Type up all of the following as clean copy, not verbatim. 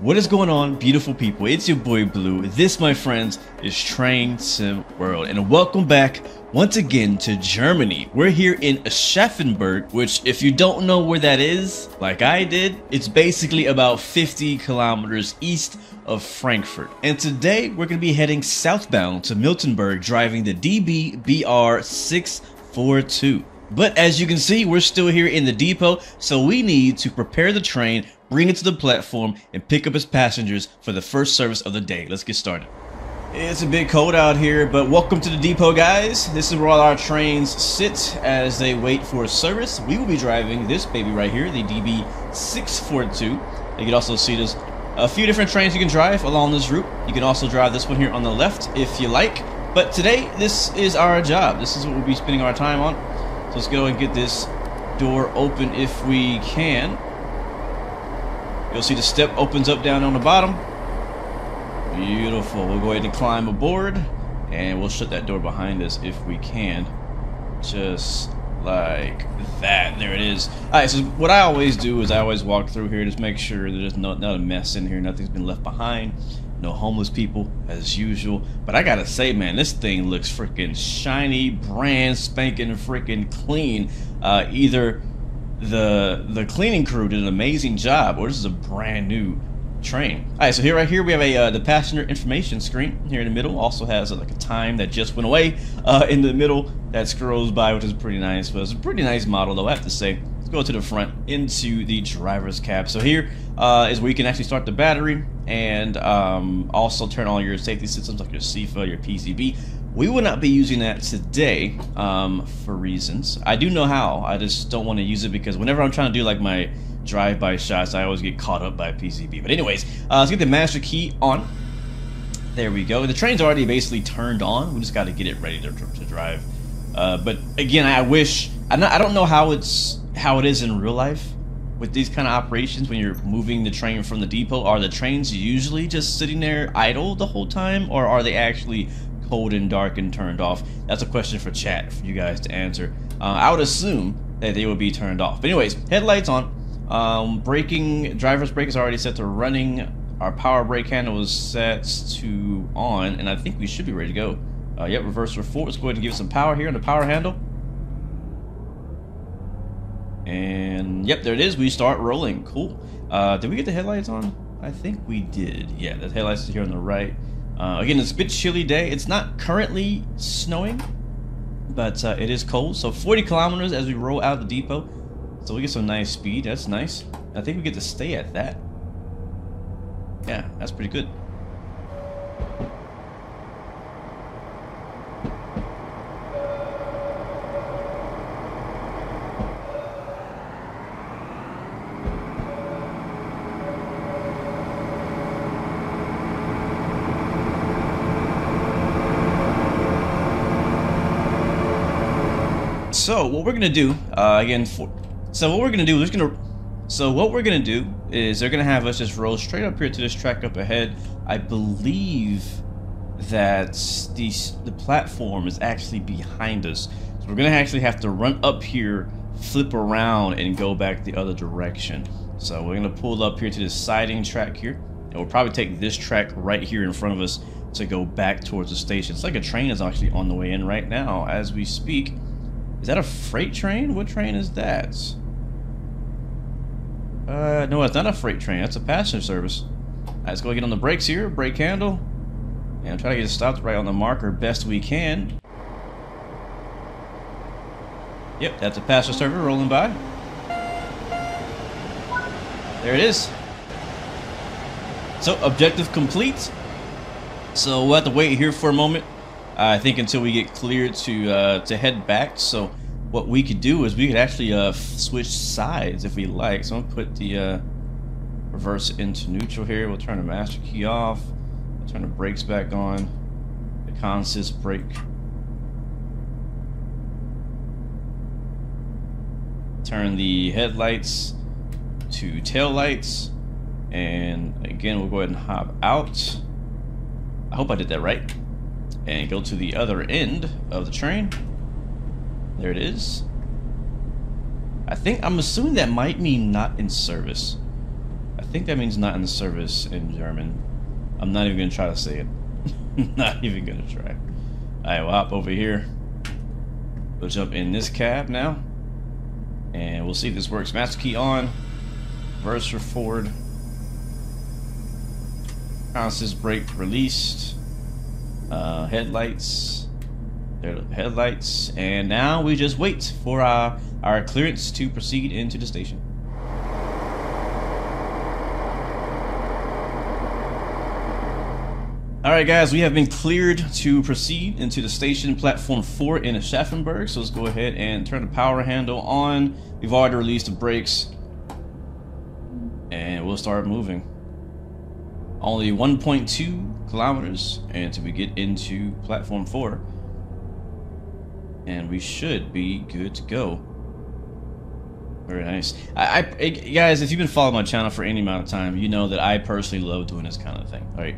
What is going on, beautiful people? It's your boy Blue. This, my friends, is Train Sim World, and welcome back once again to Germany. We're here in Aschaffenburg, which, if you don't know where that is, like I did, it's basically about 50 kilometers east of Frankfurt. And today we're going to be heading southbound to Miltenberg, driving the DB-BR 642. But as you can see, we're still here in the depot, so we need to prepare the train, bring it to the platform, and pick up its passengers for the first service of the day. Let's get started. It's a bit cold out here, but welcome to the depot, guys. This is where all our trains sit as they wait for a service. We will be driving this baby right here, the DB642. You can also see there's a few different trains you can drive along this route. You can also drive this one here on the left if you like. But today, this is our job. This is what we'll be spending our time on. So let's go and get this door open if we can. You'll see the step opens up down on the bottom. Beautiful. We'll go ahead and climb aboard, and we'll shut that door behind us if we can. Just like that. There it is. Alright, so what I always do is I always walk through here, just make sure there's not a mess in here, nothing's been left behind. No homeless people, as usual. But I gotta say, man, this thing looks freaking shiny, brand spanking freaking clean. Either the cleaning crew did an amazing job, or this is a brand new train. Alright, so right here we have the passenger information screen here in the middle. Also has like a time that just went away in the middle that scrolls by, which is pretty nice. But it's a pretty nice model, though, I have to say. Let's go to the front into the driver's cab. So here is where you can actually start the battery and also turn on your safety systems like your CFA, your PCB. We will not be using that today for reasons. I do know how. I just don't want to use it because whenever I'm trying to do like my drive-by shots, I always get caught up by PCB. But anyways, let's get the master key on. There we go. The train's already basically turned on. We just got to get it ready to drive. But again, I wish I don't know how it is in real life with these kind of operations when you're moving the train from the depot. Are the trains usually just sitting there idle the whole time, or are they actually cold and dark and turned off? That's a question for chat for you guys to answer. I would assume that they would be turned off. But anyways, headlights on. Driver's brake is already set to running. Our power brake handle is set to on, and I think we should be ready to go. Yep, reverse for forward. Let's go ahead and give it some power here on the power handle. And yep, there it is. We start rolling. Cool. Did we get the headlights on? I think we did. Yeah, the headlights are here on the right. Again, it's a bit chilly day. It's not currently snowing, but it is cold. So 40 kilometers as we roll out of the depot. So we get some nice speed. That's nice. I think we get to stay at that. Yeah, that's pretty good. So what we're gonna do is they're gonna have us just roll straight up here to this track up ahead. I believe that the platform is actually behind us, so we're gonna actually have to run up here, flip around, and go back the other direction. So we're gonna pull up here to this siding track here, and we'll probably take this track right here in front of us to go back towards the station. It's like a train is actually on the way in right now as we speak. Is that a freight train? What train is that? No, it's not a freight train. That's a passenger service. Alright, let's go get on the brakes here. Brake handle. And try to get it stopped right on the marker best we can. Yep, that's a passenger service rolling by. There it is. So, objective complete. So, we'll have to wait here for a moment. I think until we get cleared to head back. So what we could do is we could actually switch sides if we like. So I'm gonna put the reverse into neutral here. We'll turn the master key off. We'll turn the brakes back on. The consist brake. Turn the headlights to tail lights. And again, we'll go ahead and hop out. I hope I did that right. And go to the other end of the train. There it is. I'm assuming that might mean not in service. I think that means not in the service in German. I'm not even gonna try to say it. Not even gonna try. Alright, we'll hop over here. We'll jump in this cab now. And we'll see if this works. Master key on. Reverser forward. Consist brake released. Headlights. There are the headlights. And now we just wait for our clearance to proceed into the station. Alright guys, we have been cleared to proceed into the station, platform 4 in Aschaffenburg. So let's go ahead and turn the power handle on. We've already released the brakes. And we'll start moving. Only 1.2 kilometers until we get into platform 4. And we should be good to go. Very nice. Guys, if you've been following my channel for any amount of time, you know that I personally love doing this kind of thing, right?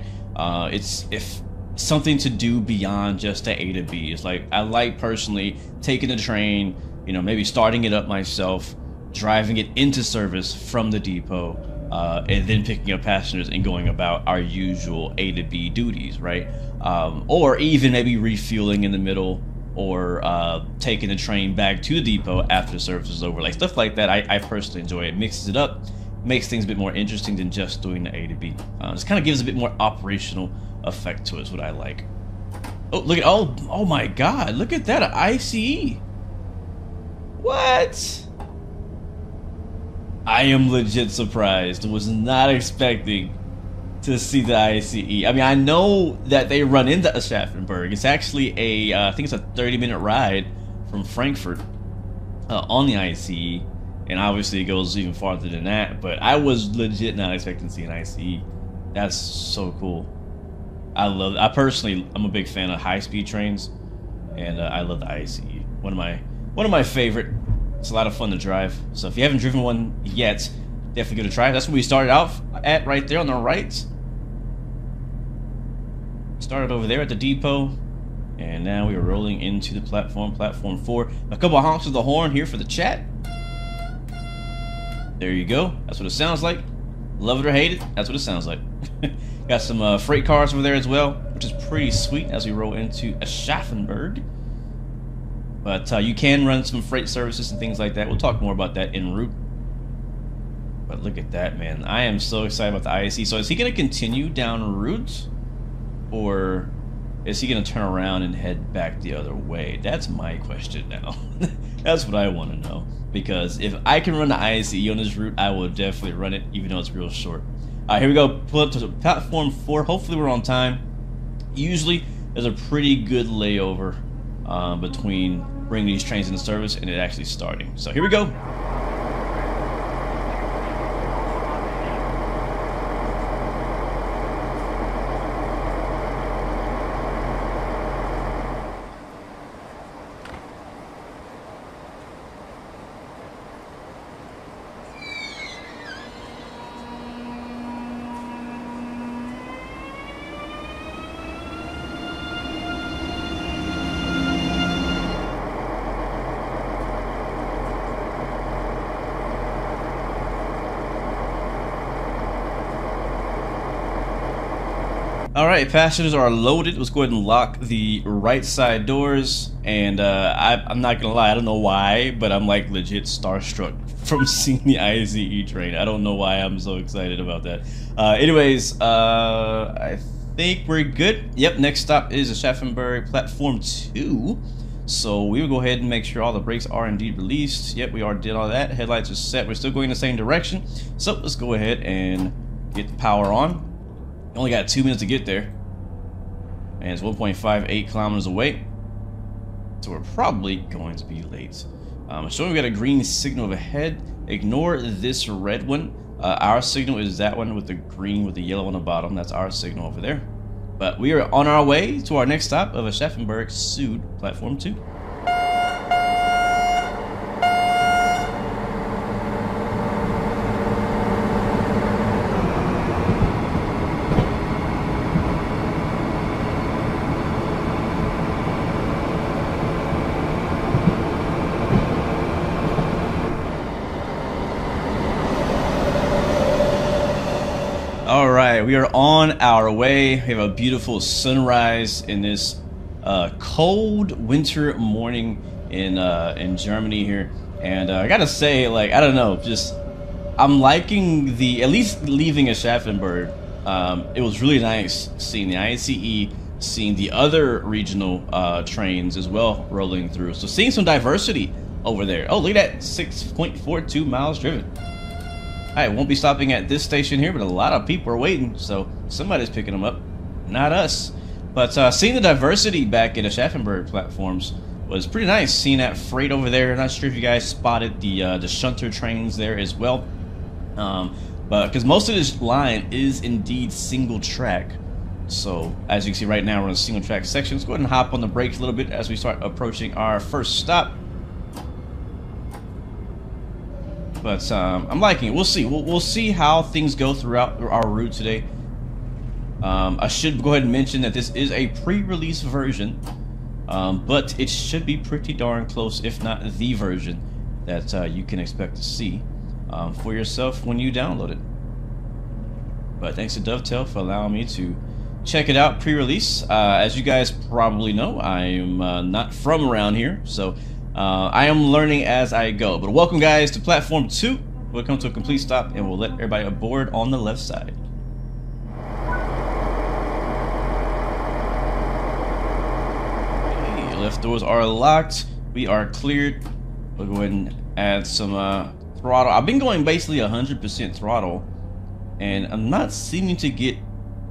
It's something to do beyond just the A to B. It's like, I like personally taking the train, you know, maybe starting it up myself, driving it into service from the depot, and then picking up passengers and going about our usual A to B duties, right? Or even maybe refueling in the middle, or taking the train back to the depot after the service is over. Like stuff like that, I personally enjoy. It mixes it up, makes things a bit more interesting than just doing the A to B. Just kind of gives a bit more operational effect to it, is what I like. Oh, look at, oh my god, look at that, an ICE. What? I am legit surprised. Was not expecting to see the ICE. I mean, I know that they run into Aschaffenburg. It's actually I think it's a 30-minute ride from Frankfurt on the ICE, and obviously it goes even farther than that. But I was legit not expecting to see an ICE. That's so cool. I personally, I'm a big fan of high-speed trains, and I love the ICE. One of my favorite. It's a lot of fun to drive. So if you haven't driven one yet, definitely give it a try. That's where we started out at, right there on the right. Started over there at the depot, and now we are rolling into the platform 4. A couple of honks of the horn here for the chat. There you go. That's what it sounds like. Love it or hate it, that's what it sounds like. Got some freight cars over there as well, which is pretty sweet as we roll into Aschaffenburg. But you can run some freight services and things like that. We'll talk more about that en route. But look at that, man. I am so excited about the ICE. So is he going to continue down route? Or is he going to turn around and head back the other way? That's my question now. That's what I want to know. Because if I can run the ICE on this route, I will definitely run it, even though it's real short. Alright, here we go. Pull up to platform 4. Hopefully we're on time. Usually there's a pretty good layover between bringing these trains into service and it actually starting. So here we go. Alright, passengers are loaded. Let's go ahead and lock the right side doors. And I'm not gonna lie, I don't know why, but I'm like legit starstruck from seeing the ICE train. I don't know why I'm so excited about that. Anyways, I think we're good. Yep, next stop is Aschaffenburg, platform 2. So we will go ahead and make sure all the brakes are indeed released. Yep, we already did all that. Headlights are set. We're still going the same direction. So let's go ahead and get the power on. Only got 2 minutes to get there, and it's 1.58 kilometers away, so we're probably going to be late. Showing we got a green signal overhead. Ignore this red one. Our signal is that one with the green with the yellow on the bottom. That's our signal over there. But we are on our way to our next stop of Aschaffenburg Süd, platform 2. right, we are on our way. We have a beautiful sunrise in this cold winter morning in Germany here, and I gotta say, like, I don't know, just I'm liking at least leaving Aschaffenburg. It was really nice seeing the ICE, seeing the other regional trains as well rolling through. So seeing some diversity over there. Oh, look at that, 6.42 miles driven. I won't be stopping at this station here, but a lot of people are waiting, so somebody's picking them up, not us. But seeing the diversity back in the Aschaffenburg platforms was pretty nice. Seeing that freight over there. Not sure if you guys spotted the shunter trains there as well, but because most of this line is indeed single track. So as you can see right now, we're in a single track section. Let's go ahead and hop on the brakes a little bit as we start approaching our first stop. But I'm liking it. We'll see. We'll see how things go throughout our route today. I should go ahead and mention that this is a pre-release version, but it should be pretty darn close, if not the version that you can expect to see for yourself when you download it. But thanks to Dovetail for allowing me to check it out pre-release. As you guys probably know, I am not from around here, so I am learning as I go. But welcome, guys, to Platform 2. We'll come to a complete stop, and we'll let everybody aboard on the left side. Okay, left doors are locked. We are cleared. We'll go ahead and add some throttle. I've been going basically 100% throttle, and I'm not seeming to get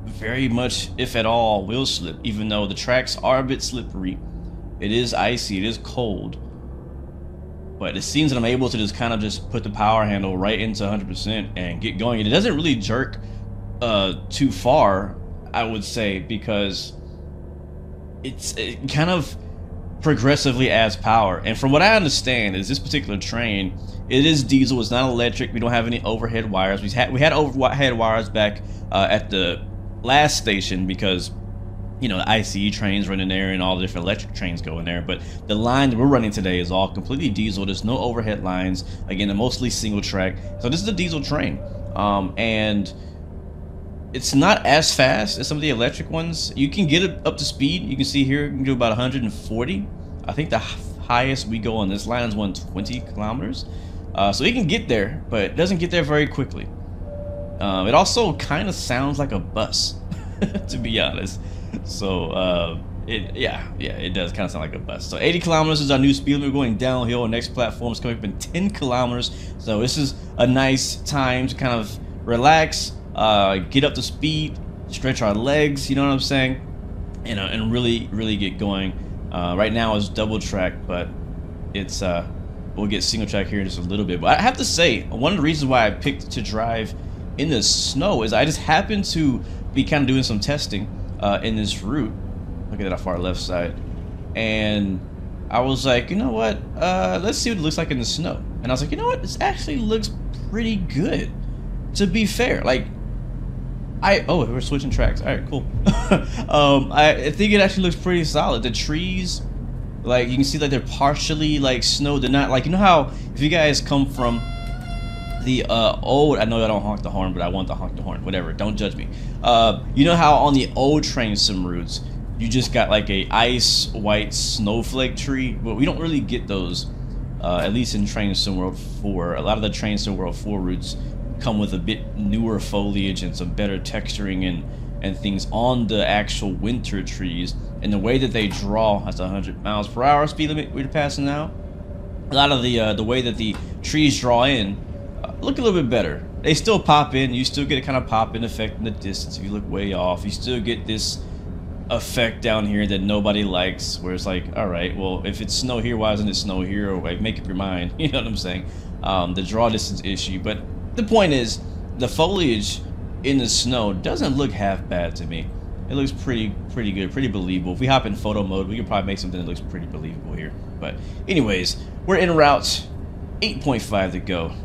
very much, if at all, wheel slip, even though the tracks are a bit slippery. It is icy, it is cold. But it seems that I'm able to just kind of just put the power handle right into 100% and get going. It doesn't really jerk too far, I would say, because it kind of progressively adds power. And from what I understand is this particular train, it is diesel, it's not electric. We don't have any overhead wires. We had overhead wires back at the last station because, you know, the ICE trains run in there and all the different electric trains go in there. But the line that we're running today is all completely diesel. There's no overhead lines. Again, they're mostly single track. So this is a diesel train. And it's not as fast as some of the electric ones. You can get it up to speed. You can see here, you can do about 140. I think the highest we go on this line is 120 kilometers. So it can get there, but it doesn't get there very quickly. It also kind of sounds like a bus, to be honest. So it does kind of sound like a bus. So 80 kilometers is our new speed limit. We're going downhill. Our next platform is coming up in 10 kilometers. So this is a nice time to kind of relax, get up to speed, stretch our legs, you know what I'm saying, and really get going. Right now it's double track, but it's we'll get single track here in just a little bit. But I have to say, one of the reasons why I picked to drive in the snow is I just happened to be kind of doing some testing in this route. Look at that off our left side, and I was like, you know what, let's see what it looks like in the snow. And I was like, you know what, this actually looks pretty good, to be fair. Like, oh, we're switching tracks. All right, cool. I think it actually looks pretty solid. The trees, like, you can see that they're partially like snow. They're not like, you know how if you guys come from the old, I know I don't honk the horn, but I want to honk the horn, whatever, don't judge me. You know how on the old train sim routes you just got like a ice white snowflake tree? But we don't really get those, at least in Train Sim World 4. A lot of the Train Sim World 4 routes come with a bit newer foliage and some better texturing and things on the actual winter trees. And the way that they draw, that's 100 miles per hour speed limit we're passing now. A lot of the way that the trees draw in look a little bit better. They still pop in. You still get a kind of pop-in effect in the distance. If you look way off, you still get this effect down here that nobody likes, where it's like, all right, well, if it's snow here, why doesn't it snow here? Or like, make up your mind. You know what I'm saying? The draw distance issue. But the point is, the foliage in the snow doesn't look half bad to me. It looks pretty good, pretty believable. If we hop in photo mode, we can probably make something that looks pretty believable here. But anyways, we're en route. 8.5 to go.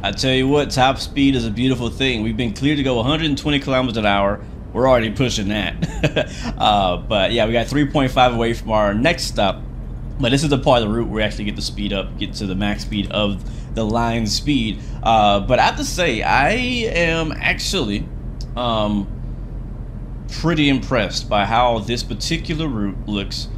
I tell you what, top speed is a beautiful thing. We've been cleared to go 120 kilometers an hour. We're already pushing that. But yeah, we got 3.5 away from our next stop. But this is the part of the route where we actually get the speed up, get to the max speed of the line speed. But I have to say, I am actually pretty impressed by how this particular route looks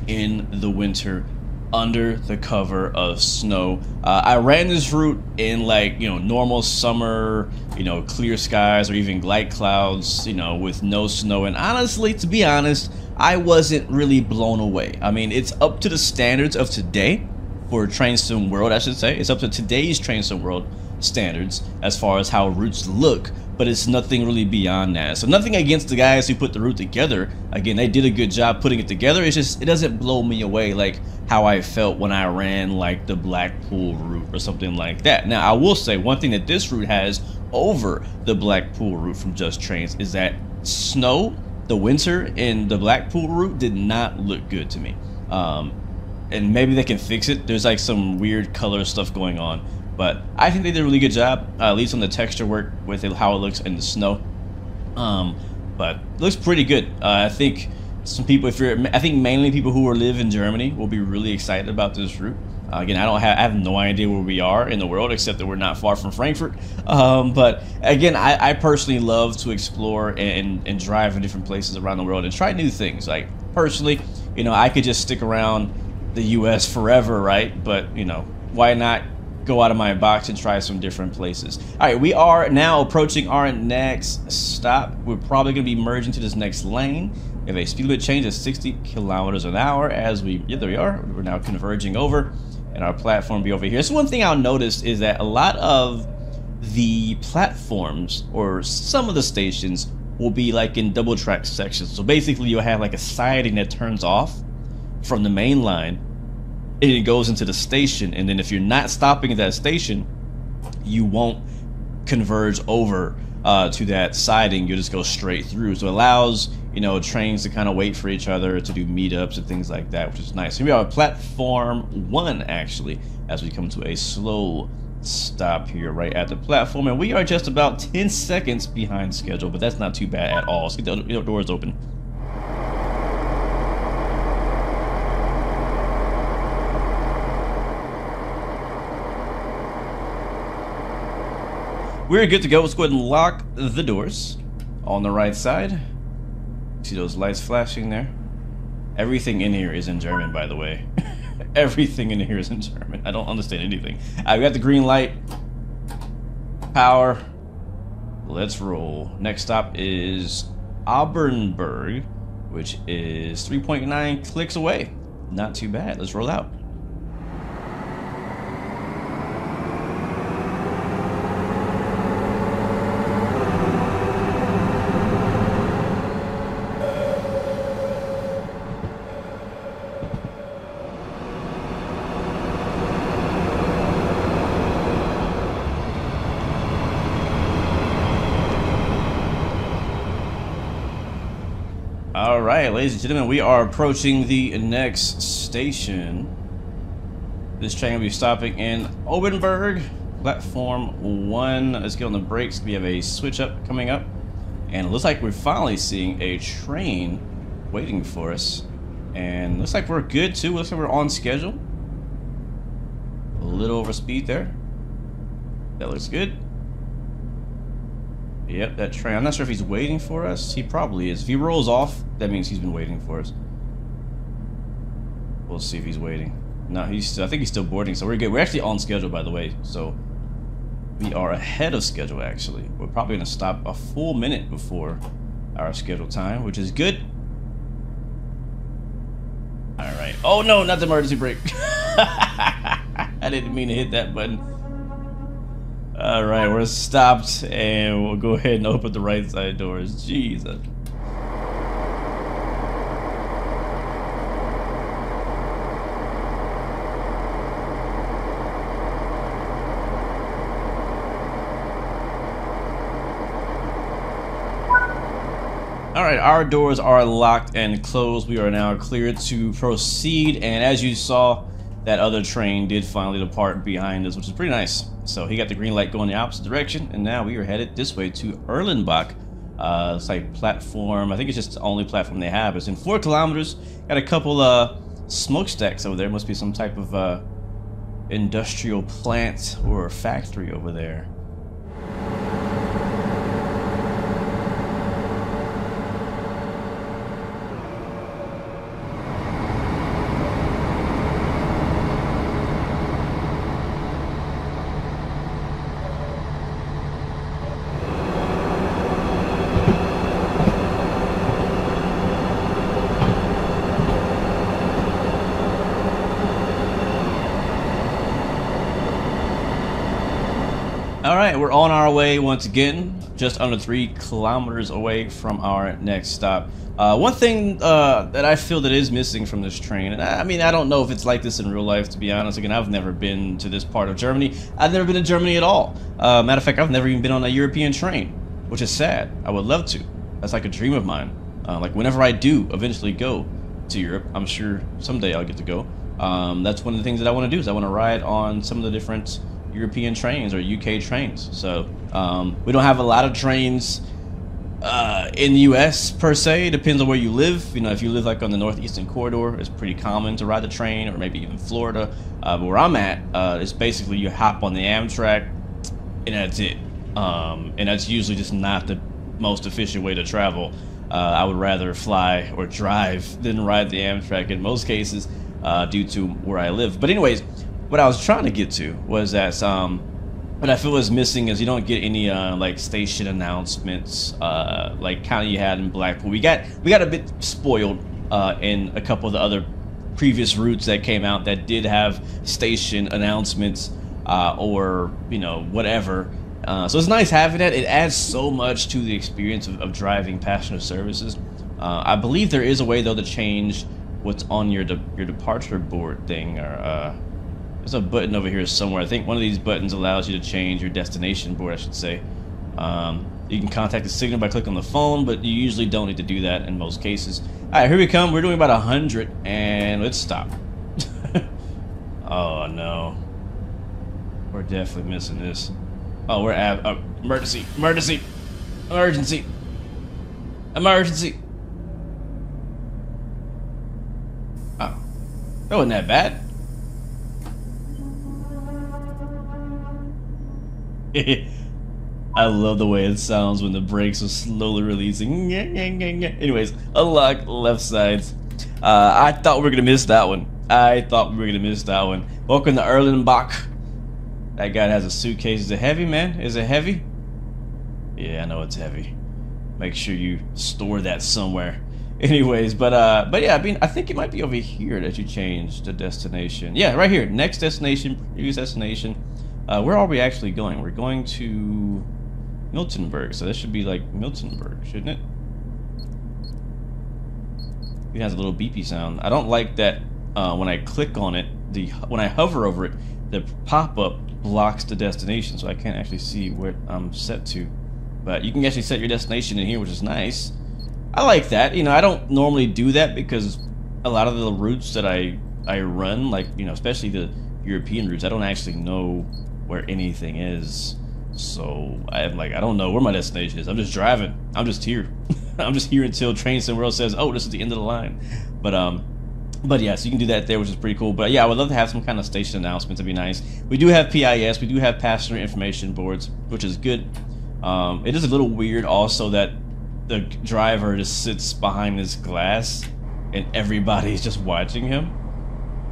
in the winter under the cover of snow. I ran this route in, like, you know, normal summer, you know, clear skies or even light clouds, you know, with no snow. And honestly, to be honest, I wasn't really blown away. I mean, it's up to the standards of today for Train Sim World, I should say. It's up to today's Train Sim World standards as far as how routes look, but it's nothing really beyond that. So nothing against the guys who put the route together. Again, they did a good job putting it together. It's just, it doesn't blow me away like how I felt when I ran like the Blackpool route or something like that. Now, I will say one thing that this route has over the Blackpool route from Just Trains is that snow, the winter in the Blackpool route did not look good to me. And maybe they can fix it. There's like some weird color stuff going on. But I think they did a really good job, at least on the texture work with it, how it looks in the snow. But it looks pretty good. I think some people, I think mainly people who live in Germany will be really excited about this route. Again, I have no idea where we are in the world, except that we're not far from Frankfurt. But again, I personally love to explore and drive in different places around the world and try new things. Like, personally, you know, I could just stick around the US forever, right? But, you know, why not go out of my box and try some different places? All right, we are now approaching our next stop. We're probably going to be merging to this next lane. We have a speed limit change of 60 kilometers an hour as we, yeah, there we are. We're now converging over, and our platform will be over here. So one thing I'll notice is that a lot of the platforms, or some of the stations, will be like in double track sections. So basically you'll have like a siding that turns off from the main line, and it goes into the station, and then if you're not stopping at that station, you won't converge over to that siding. You'll just go straight through. So it allows, you know, trains to kind of wait for each other, to do meetups and things like that, which is nice. Here we are at platform 1, actually, as we come to a slow stop here right at the platform, and we are just about 10 seconds behind schedule, but that's not too bad at all. Let's get the doors open. We're good to go. Let's go ahead and lock the doors on the right side. See those lights flashing there? Everything in here is in German, by the way. Everything in here is in German. I don't understand anything. We got the green light. Power. Let's roll. Next stop is Obernburg, which is 3.9 clicks away. Not too bad. Let's roll out. Alright, ladies and gentlemen, we are approaching the next station. This train will be stopping in Obenburg, platform 1. Let's get on the brakes. We have a switch up coming up, and it looks like we're finally seeing a train waiting for us. And looks like we're good too. Looks like we're on schedule. A little over speed there. That looks good. Yep, that train. I'm not sure if he's waiting for us. He probably is. If he rolls off, that means he's been waiting for us. We'll see if he's waiting. No, I think he's still boarding, so we're good. We're actually on schedule, by the way, so we are ahead of schedule, actually. We're probably going to stop a full minute before our scheduled time, which is good. Alright. Oh, no, not the emergency brake. I didn't mean to hit that button. Alright, we're stopped, and we'll go ahead and open the right side doors. Jesus. Alright, our doors are locked and closed. We are now cleared to proceed, and as you saw, that other train did finally depart behind us, which is pretty nice. So he got the green light going the opposite direction, and now we are headed this way to Erlenbach. It's like platform, I think it's just the only platform they have. It's in 4 kilometers. Got a couple smokestacks over there. Must be some type of industrial plant or factory over there. Alright, we're on our way once again, just under 3 kilometers away from our next stop. One thing that I feel that is missing from this train, and I mean, I don't know if it's like this in real life, to be honest. Again, I've never been to this part of Germany. I've never been to Germany at all. Matter of fact, I've never even been on a European train, which is sad. I would love to. That's like a dream of mine. Like whenever I do eventually go to Europe, I'm sure someday I'll get to go. That's one of the things that I want to do, is I want to ride on some of the different European trains or UK trains. So we don't have a lot of trains in the US per se. It depends on where you live. You know, if you live like on the northeastern corridor, it's pretty common to ride the train, or maybe even Florida. But where I'm at, it's basically you hop on the Amtrak and that's it. And that's usually just not the most efficient way to travel. I would rather fly or drive than ride the Amtrak in most cases due to where I live. But anyways, what I was trying to get to was that what I feel is missing is you don't get any like station announcements like kind of you had in Blackpool. We got a bit spoiled in a couple of the other previous routes that came out that did have station announcements or you know whatever. So it's nice having that. It adds so much to the experience of driving passenger services. I believe there is a way though to change what's on your departure board thing, or there's a button over here somewhere. I think one of these buttons allows you to change your destination board, I should say. You can contact the signal by clicking on the phone, but you usually don't need to do that in most cases. Alright, here we come. We're doing about 100, and let's stop. Oh no. We're definitely missing this. Oh, we're at emergency, emergency, emergency, emergency. Oh, that wasn't that bad. I love the way it sounds when the brakes are slowly releasing. Anyways, unlock left sides. I thought we were gonna miss that one. Welcome to Erlenbach. That guy has a suitcase. Is it heavy, man? Is it heavy? Yeah, I know it's heavy. Make sure you store that somewhere. Anyways, but yeah, I mean, I think it might be over here that you change the destination. Yeah, right here. Next destination, previous destination. Where are we actually going? We're going to Miltenberg, so this should be like Miltenberg, shouldn't it? It has a little beepy sound. I don't like that when I click on it, when I hover over it, the pop-up blocks the destination, so I can't actually see where I'm set to. But you can actually set your destination in here, which is nice. I like that. You know, I don't normally do that because a lot of the routes that I run, like, you know, especially the European routes, I don't actually know where anything is. So I'm like, I don't know where my destination is. I'm just driving. I'm just here. I'm just here until Train Somewhere Else says, oh, this is the end of the line. But yeah, so you can do that there, which is pretty cool. But yeah, I would love to have some kind of station announcements. It'd be nice. We do have PIS. We do have passenger information boards, which is good. It is a little weird also that the driver just sits behind this glass and everybody's just watching him.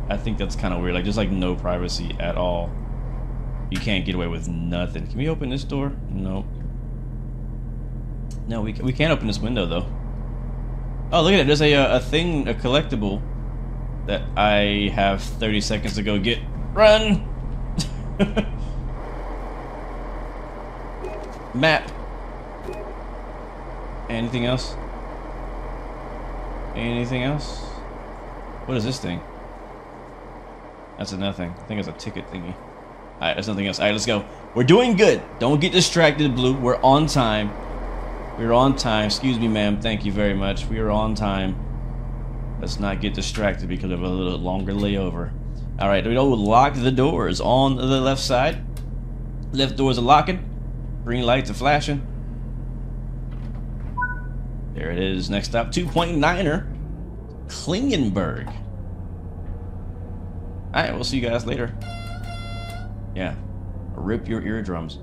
I think that's kind of weird. Like, there's like no privacy at all. You can't get away with nothing. Can we open this door? No. No, we can't open this window though. Oh, look at it. There's a thing, a collectible that I have 30 seconds to go get. Run! Map. Anything else? Anything else? What is this thing? That's a nothing. I think it's a ticket thingy. Alright, there's nothing else. Alright, let's go. We're doing good. Don't get distracted, Blue. We're on time. We're on time. Excuse me, ma'am. Thank you very much. We are on time. Let's not get distracted because of a little longer layover. All right, we know we'll lock the doors on the left side. Left doors are locking. Green lights are flashing. There it is. Next stop, 2.9er, Klingenberg. All right, we'll see you guys later. Yeah, rip your eardrums.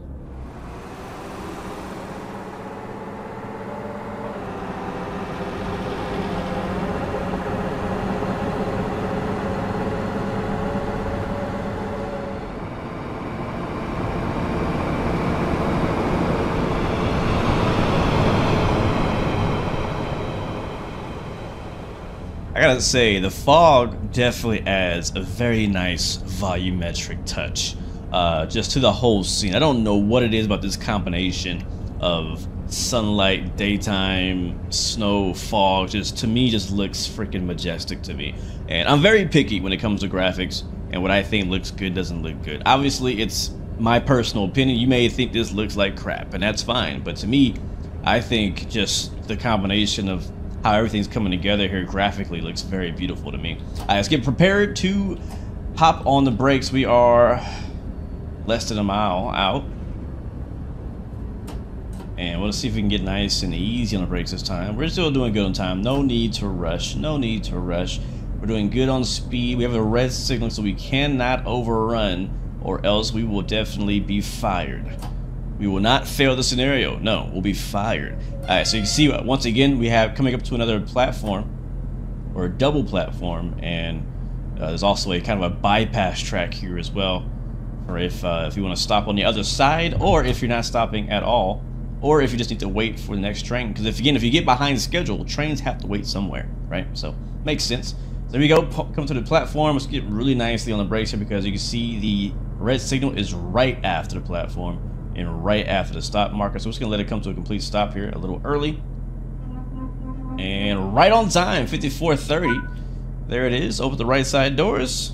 I gotta say, the fog definitely adds a very nice volumetric touch just to the whole scene. I don't know what it is about this combination of sunlight, daytime, snow, fog. Just to me, just looks freaking majestic to me. And I'm very picky when it comes to graphics, and what I think looks good doesn't look good. Obviously, it's my personal opinion. You may think this looks like crap, and that's fine. But to me, I think just the combination of how everything's coming together here graphically looks very beautiful to me. Let's get prepared to hop on the brakes. We are less than a mile out. And we'll see if we can get nice and easy on the brakes this time. We're still doing good on time. No need to rush. No need to rush. We're doing good on speed. We have a red signal, so we cannot overrun, or else we will definitely be fired. We will not fail the scenario. No, we'll be fired. Alright, so you can see, once again, we have coming up to another platform, or a double platform, and there's also a kind of a bypass track here as well, or if you want to stop on the other side, or if you're not stopping at all, or if you just need to wait for the next train. Because if you get behind schedule, trains have to wait somewhere, right? So, makes sense. So there we go, come to the platform. Let's get really nicely on the brakes here, because you can see the red signal is right after the platform and right after the stop marker. So we're just gonna let it come to a complete stop here a little early. And right on time, 54:30. There it is, open the right side doors.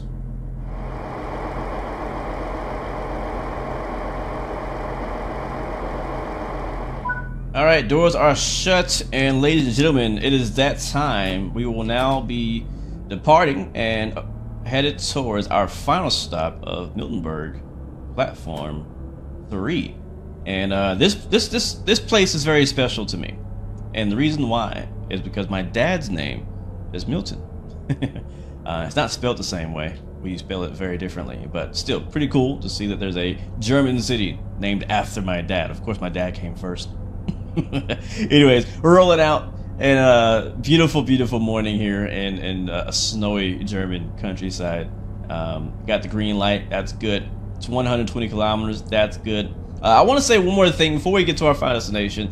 All right, doors are shut, and ladies and gentlemen, it is that time. We will now be departing and headed towards our final stop of Miltenberg, platform 3. And this place is very special to me, and the reason why is because my dad's name is Milton. It's not spelled the same way. We spell it very differently, but still pretty cool to see that there's a German city named after my dad. Of course, my dad came first. Anyways, we're rolling out, and a beautiful morning here in a snowy German countryside. Got the green light, that's good. It's 120 kilometers, that's good. I want to say one more thing before we get to our final destination,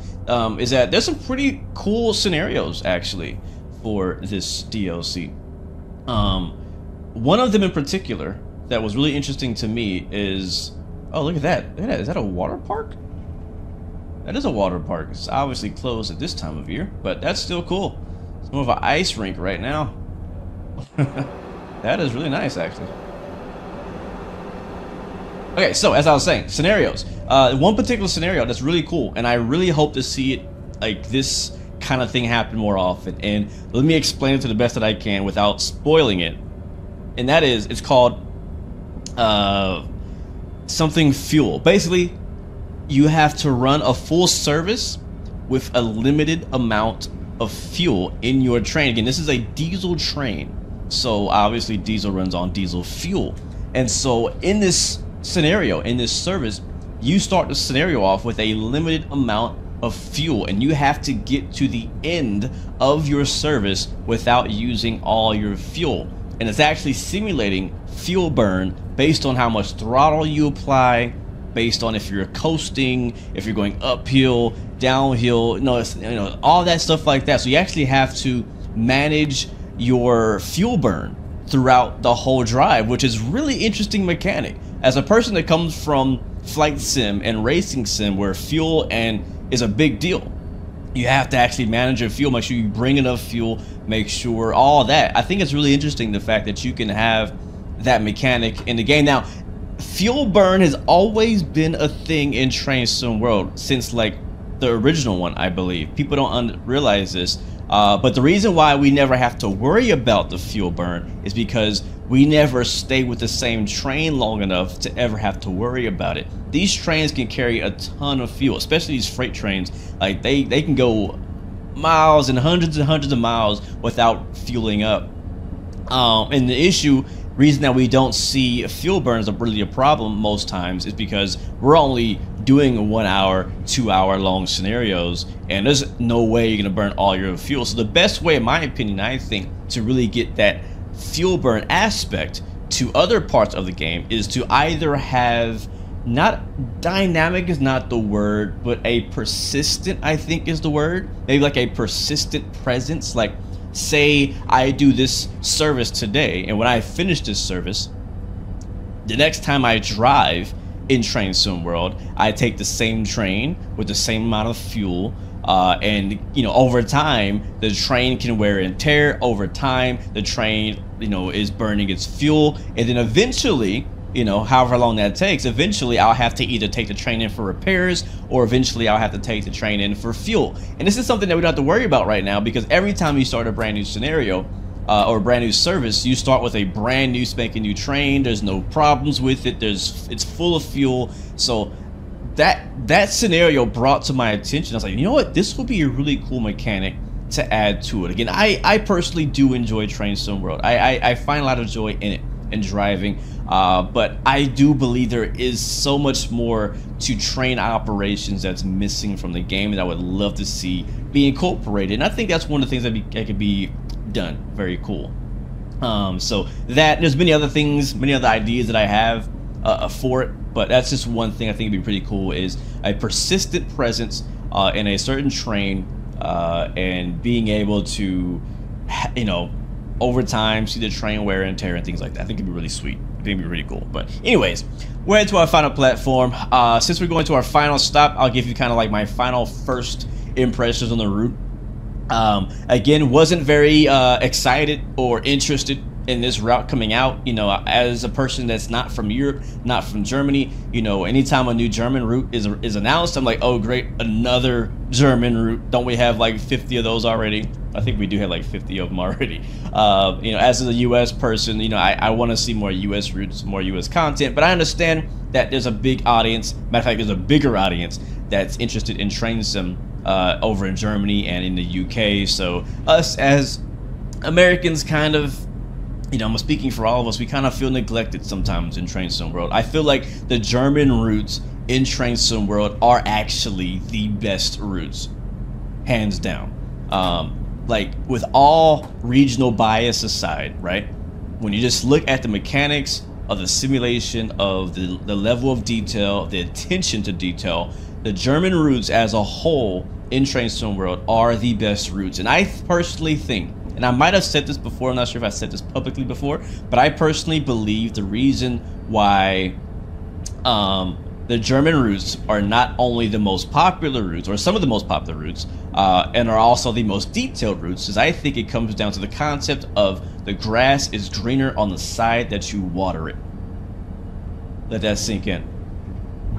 is that there's some pretty cool scenarios actually for this DLC. One of them in particular that was really interesting to me is, oh, look at that. Is that a water park? That is a water park. It's obviously closed at this time of year, but that's still cool. It's more of an ice rink right now. That is really nice, actually. Okay, so as I was saying, scenarios. One particular scenario that's really cool, and I really hope to see it, like this kind of thing happen more often. And let me explain it to the best that I can without spoiling it. And that is, it's called something fuel. Basically, you have to run a full service with a limited amount of fuel in your train. Again, this is a diesel train, so obviously diesel runs on diesel fuel. And so in this scenario, in this service, you start the scenario off with a limited amount of fuel, and you have to get to the end of your service without using all your fuel. And it's actually simulating fuel burn based on how much throttle you apply, based on if you're coasting, if you're going uphill, downhill, all that stuff like that. So you actually have to manage your fuel burn throughout the whole drive, which is really interesting mechanic. As a person that comes from flight sim and racing sim, where fuel is a big deal, you have to actually manage your fuel, make sure you bring enough fuel, make sure all that. I think it's really interesting, the fact that you can have that mechanic in the game. Now, fuel burn has always been a thing in train sim world since like the original one, I believe. People don't realize this. But the reason why we never have to worry about the fuel burn is because we never stay with the same train long enough to ever have to worry about it. These trains can carry a ton of fuel, especially these freight trains. Like they can go miles and hundreds of miles without fueling up. And the reason that we don't see fuel burns really a problem most times is because we're only doing 1 hour, 2 hour long scenarios, and there's no way you're gonna burn all your fuel. So the best way, in my opinion, I think, to really get that fuel burn aspect to other parts of the game is to either have, not dynamic is not the word, but a persistent, I think is the word. Maybe like a persistent presence. Like, say I do this service today, and when I finish this service, the next time I drive in Train Sim World, I take the same train with the same amount of fuel, and you know, over time the train can wear and tear. Over time the train, you know, is burning its fuel, and then eventually, you know, however long that takes, eventually I'll have to either take the train in for repairs, or eventually I'll have to take the train in for fuel. And this is something that we don't have to worry about right now, because every time you start a brand new scenario or a brand new service, you start with a brand new spanking new train. There's no problems with it. It's full of fuel. So that scenario brought to my attention. I was like, you know what, this would be a really cool mechanic to add to it. Again, I personally do enjoy Train Sim World. I find a lot of joy in it and driving, but I do believe there is so much more to train operations that's missing from the game that I would love to see be incorporated. And I think that's one of the things that could be done very cool. So that, there's many other things, many other ideas that I have for it, but that's just one thing I think would be pretty cool, is a persistent presence in a certain train, and being able to, you know, over time see the train wear and tear and things like that. I think it'd be really sweet. I think it'd be really cool. But anyways, we're into our final platform. Since we're going to our final stop, I'll give you kind of like my final first impressions on the route. Again, wasn't very excited or interested in this route coming out. You know, as a person that's not from Europe, not from Germany, you know, anytime a new German route is announced, I'm like, oh great, another German route. Don't we have like 50 of those already? I think we do have like 50 of them already. You know, as a US person, you know, I want to see more US routes, more US content, but I understand that there's a big audience. Matter of fact, there's a bigger audience that's interested in train sim over in Germany and in the UK. So us as Americans kind of, you know, I'm speaking for all of us, we kind of feel neglected sometimes in Train Sim World. I feel like the German routes in Train Sim World are actually the best routes, hands down. Like, with all regional bias aside, right? When you just look at the mechanics of the simulation, of the level of detail, the attention to detail, the German routes as a whole in Train Sim World are the best routes. And I personally think, and I might have said this before, I'm not sure if I said this publicly before, but I personally believe the reason why the German routes are not only the most popular routes, or some of the most popular routes, and are also the most detailed routes, is I think it comes down to the concept of the grass is greener on the side that you water it. Let that sink in.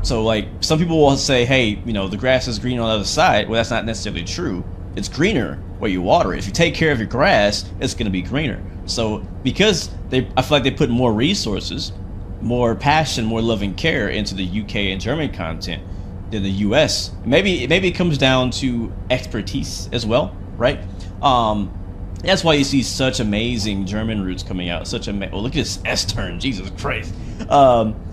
So, like, some people will say, hey, you know, the grass is green on the other side. Well, that's not necessarily true. It's greener where you water it. If you take care of your grass, it's going to be greener. So, because I feel like they put more resources, more passion, more love and care into the UK and German content than the US. Maybe it comes down to expertise as well, right? That's why you see such amazing German routes coming out. Such well, look at this S-turn, Jesus Christ.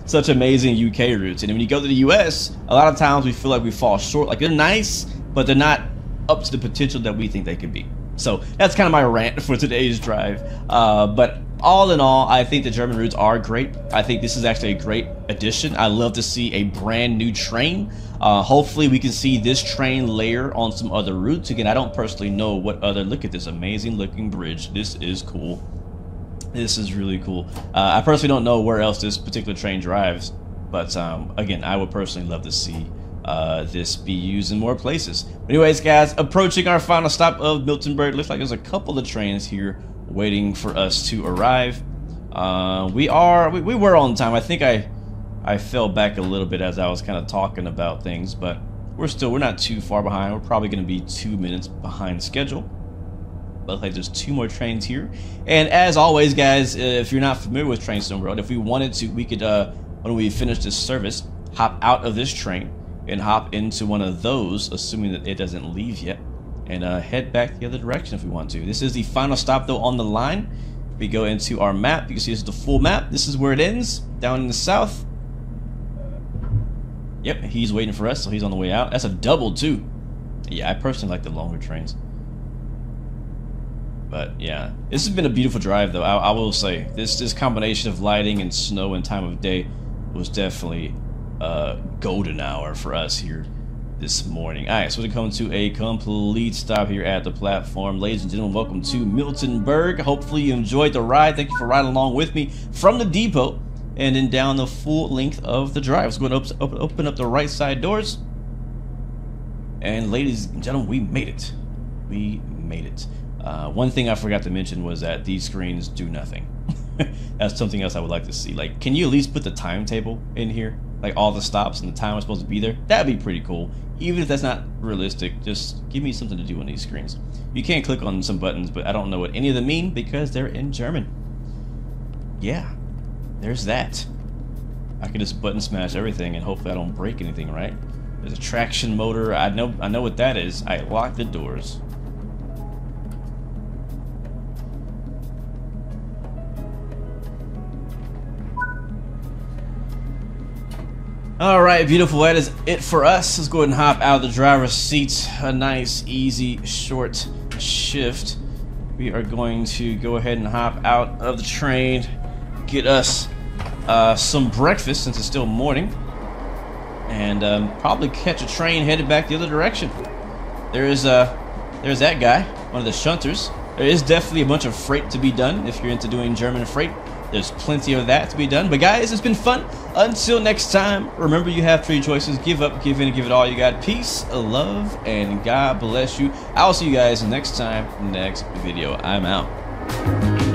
Such amazing UK routes. And when you go to the US, a lot of times we feel like we fall short. Like, they're nice, but they're not up to the potential that we think they could be. So that's kind of my rant for today's drive. But all in all, I think the German routes are great. I think this is actually a great addition. I love to see a brand new train. Hopefully we can see this train layer on some other routes. Again, I don't personally know what other, look at this amazing looking bridge. This is cool. This is really cool. I personally don't know where else this particular train drives, but again, I would personally love to see this be used in more places. But anyways, guys, approaching our final stop of Miltenberg. Looks like there's a couple of trains here waiting for us to arrive. We were on time. I think I fell back a little bit as I was kind of talking about things, but we're not too far behind. We're probably going to be 2 minutes behind schedule. But like there's 2 more trains here. And as always, guys, if you're not familiar with Train Sim World, if we wanted to, we could, when we finish this service, hop out of this train and hop into one of those, assuming that it doesn't leave yet, and head back the other direction if we want to. This is the final stop, though, on the line. We go into our map. You can see this is the full map. This is where it ends, down in the south. Yep, he's waiting for us, so he's on the way out. That's a double, too. Yeah, I personally like the longer trains. But yeah, this has been a beautiful drive, though. I will say this combination of lighting and snow and time of day was definitely a golden hour for us here this morning. All right, so we're coming to a complete stop here at the platform. Ladies and gentlemen, welcome to Miltonburg. Hopefully you enjoyed the ride. Thank you for riding along with me from the depot and then down the full length of the drive. Let's go and open up the right side doors. And ladies and gentlemen, we made it. We made it. One thing I forgot to mention was that these screens do nothing. That's something else I would like to see. Like, can you at least put the timetable in here? Like all the stops and the time I'm supposed to be there? That'd be pretty cool. Even if that's not realistic, just give me something to do on these screens. You can click on some buttons, but I don't know what any of them mean because they're in German. Yeah, there's that. I can just button smash everything and hopefully I don't break anything, right? There's a traction motor. I know what that is. I lock the doors. Alright, beautiful. That is it for us. Let's go ahead and hop out of the driver's seat. A nice, easy, short shift. We are going to go ahead and hop out of the train, get us some breakfast since it's still morning, and probably catch a train headed back the other direction. There's that guy, one of the shunters. There is definitely a bunch of freight to be done if you're into doing German freight. There's plenty of that to be done. But guys, it's been fun. Until next time, remember you have 3 choices. Give up, give in, and give it all you got. Peace, love, and God bless you. I'll see you guys next time, next video. I'm out.